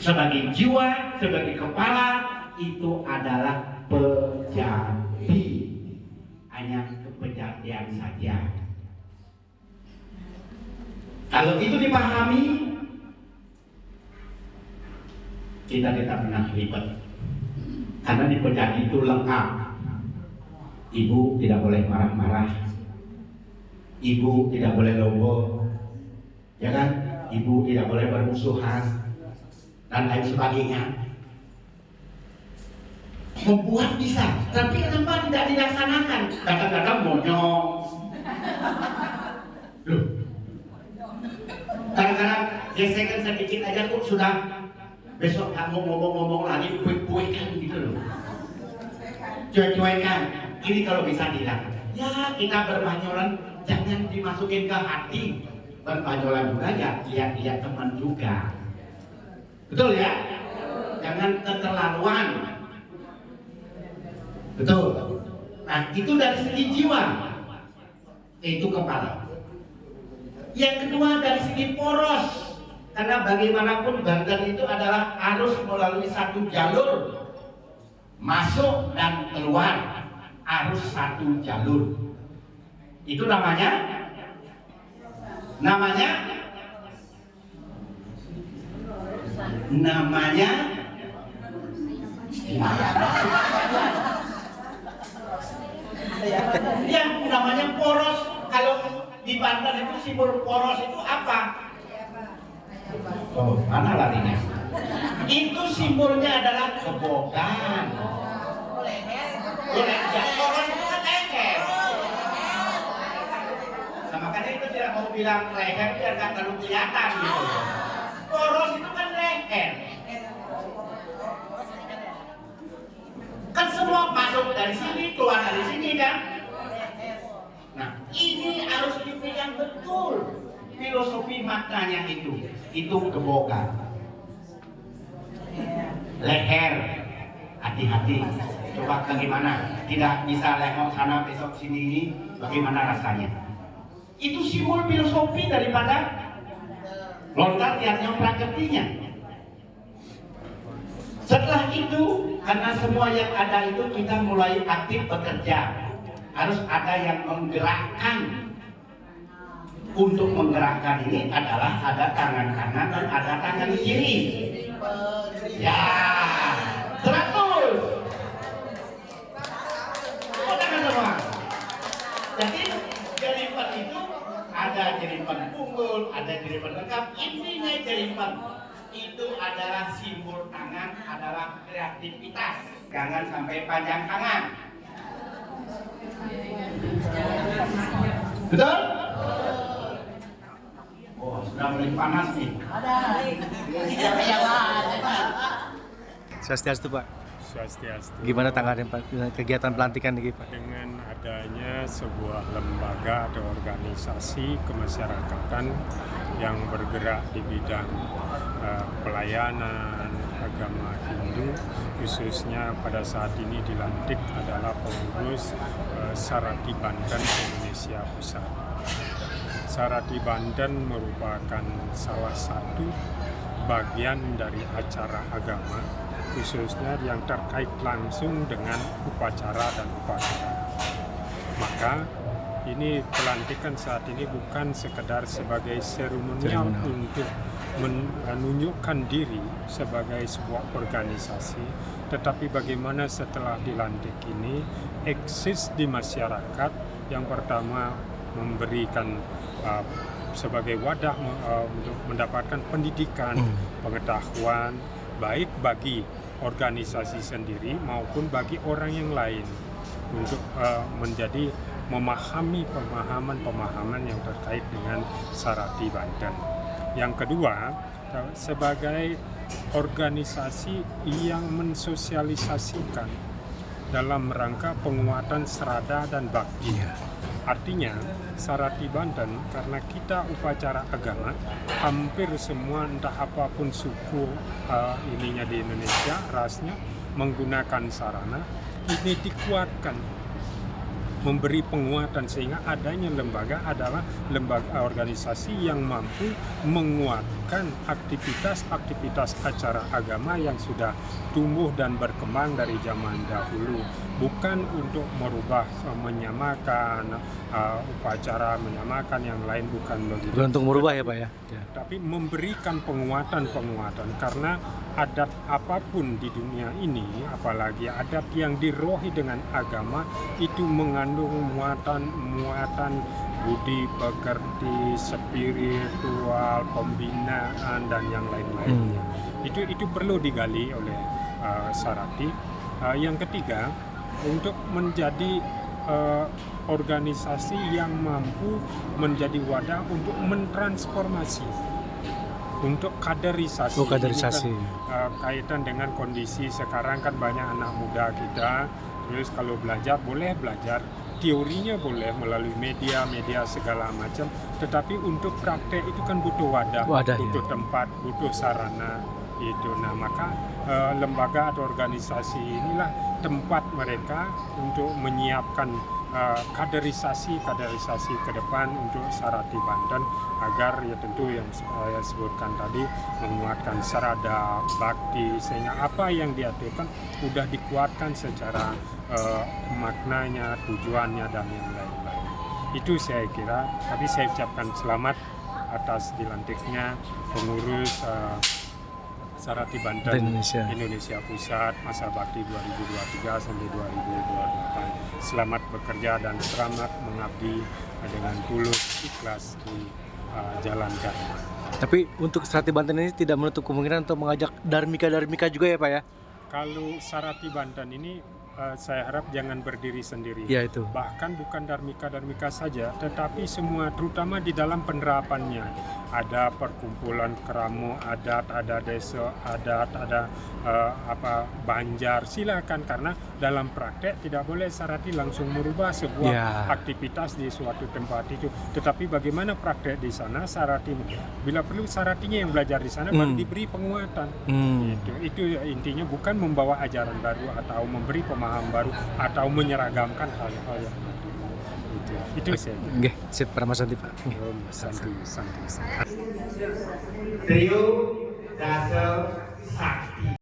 sebagai jiwa, sebagai kepala itu adalah pejabi, hanya kepejabian saja. Kalau itu dipahami, kita tidak pernah ribet, karena di pejabi itu lengkap. Ibu tidak boleh marah-marah, ibu tidak boleh lobo, ya kan? Ibu tidak boleh bermusuhan dan lain sebagainya. Membuat bisa, tapi kenapa tidak dilaksanakan? Kadang-kadang monyong. Loh, kadang-kadang gesekan sedikit aja kok sudah besok kamu ngomong-ngomong lagi, cuek-cuekan gitu loh. Cuek-cuekan. Ini kalau bisa dilakukan. Ya, kita berbanyolan jangan dimasukin ke hati. Berbanyolan juga ya, lihat-lihat teman juga. Betul ya? Jangan keterlaluan. Betul. Nah, itu dari segi jiwa. Itu kepala. Yang kedua dari segi poros. Karena bagaimanapun badan itu adalah harus melalui satu jalur. Masuk dan keluar. Harus satu jalur. Itu namanya ya, namanya poros. Kalau di Banten itu simbol poros itu apa? Oh, mana larinya? Itu simbolnya adalah kebogan. Ya, poros itu kan leher. Nah, makanya itu tidak mau bilang leher biar nggak terlalu kelihatan gitu. Poros itu kan leher. Kan semua masuk dari sini, keluar dari sini kan. Nah, ini harus dipegang betul filosofi maknanya itu kebogan. Leher, hati-hati. Coba bagaimana? Tidak bisa lewat sana besok sini ini, bagaimana rasanya? Itu simbol filosofi daripada lontar yang prakertinya. Setelah itu, karena semua yang ada itu kita mulai aktif bekerja. Harus ada yang menggerakkan. Untuk menggerakkan ini adalah ada tangan kanan dan ada tangan kiri. Ya, 100. Oh, tangan semua. Jadi jeripan itu ada jeripan punggul, ada jeripan lengkap. Intinya jeripan itu adalah simbol tangan, adalah kreativitas. Jangan sampai panjang tangan. Betul? Oh, sudah mulai panas nih. Swastiastu, Pak. Swastiastu. Gimana tanggapan kegiatan pelantikan ini, Pak? Dengan adanya sebuah lembaga atau organisasi kemasyarakatan yang bergerak di bidang pelayanan agama Hindu, khususnya pada saat ini dilantik adalah pengurus Sarati Banten Indonesia Pusat. Sarati Banten merupakan salah satu bagian dari acara agama, khususnya yang terkait langsung dengan upacara dan upacara. Maka ini pelantikan saat ini bukan sekedar sebagai seremonial untuk menunjukkan diri sebagai sebuah organisasi, tetapi bagaimana setelah dilantik ini eksis di masyarakat. Yang pertama memberikan sebagai wadah untuk mendapatkan pendidikan, pengetahuan, baik bagi organisasi sendiri maupun bagi orang yang lain, untuk menjadi memahami pemahaman yang terkait dengan Sarati Banten. Yang kedua, sebagai organisasi yang mensosialisasikan dalam rangka penguatan serada dan bakti. Artinya, Sarati Banten, karena kita upacara agama, hampir semua entah apapun suku ininya di Indonesia, rasnya menggunakan sarana, ini dikuatkan, memberi penguatan, sehingga adanya lembaga adalah lembaga organisasi yang mampu menguatkan meneruskan aktivitas acara agama yang sudah tumbuh dan berkembang dari zaman dahulu, bukan untuk merubah, menyamakan upacara, menyamakan yang lain, bukan begitu. Bukan untuk merubah ya Pak ya? Ya. Tapi memberikan penguatan karena adat apapun di dunia ini, apalagi adat yang dirohi dengan agama, itu mengandung muatan budi pekerti, spiritual, pembinaan dan yang lain-lainnya. Itu perlu digali oleh Sarati. Yang ketiga, untuk menjadi organisasi yang mampu menjadi wadah untuk mentransformasi, untuk kaderisasi. Oh, kaderisasi. Ini kan, kaitan dengan kondisi sekarang kan banyak anak muda kita, terus kalau belajar boleh belajar, teorinya boleh melalui media segala macam, tetapi untuk praktek itu kan butuh wadah, butuh tempat, butuh sarana itu. Nah, maka lembaga atau organisasi inilah tempat mereka untuk menyiapkan kaderisasi ke depan untuk Sarati Banten, agar ya tentu yang saya sebutkan tadi, menguatkan serada bakti, sehingga apa yang diaturkan sudah dikuatkan secara maknanya, tujuannya dan yang lain-lain. Itu saya kira. Tapi saya ucapkan selamat atas dilantiknya pengurus Sarati Banten Indonesia Pusat masa bakti 2023 sampai 2028. Selamat bekerja dan selamat mengabdi dengan tulus, ikhlas di jalan dharma. Tapi untuk Sarati Banten ini tidak menutup kemungkinan untuk mengajak Dharmika juga ya Pak ya? Kalau Sarati Banten ini saya harap jangan berdiri sendiri. Ya, itu. Bahkan bukan Dharmika saja, tetapi semua, terutama di dalam penerapannya. Ada perkumpulan keramu adat, ada desa adat, ada banjar, silakan, karena dalam praktek tidak boleh Sarati langsung merubah sebuah aktivitas di suatu tempat itu. Tetapi bagaimana praktek di sana, Sarati, bila perlu Saratinya yang belajar di sana baru diberi penguatan. Itu intinya, bukan membawa ajaran baru atau memberi pemahaman baru atau menyeragamkan hal-hal yang baru. Itu saya. Nggih, sip, Pramaswanti Pak. Santi. Trio Dasar Sakti.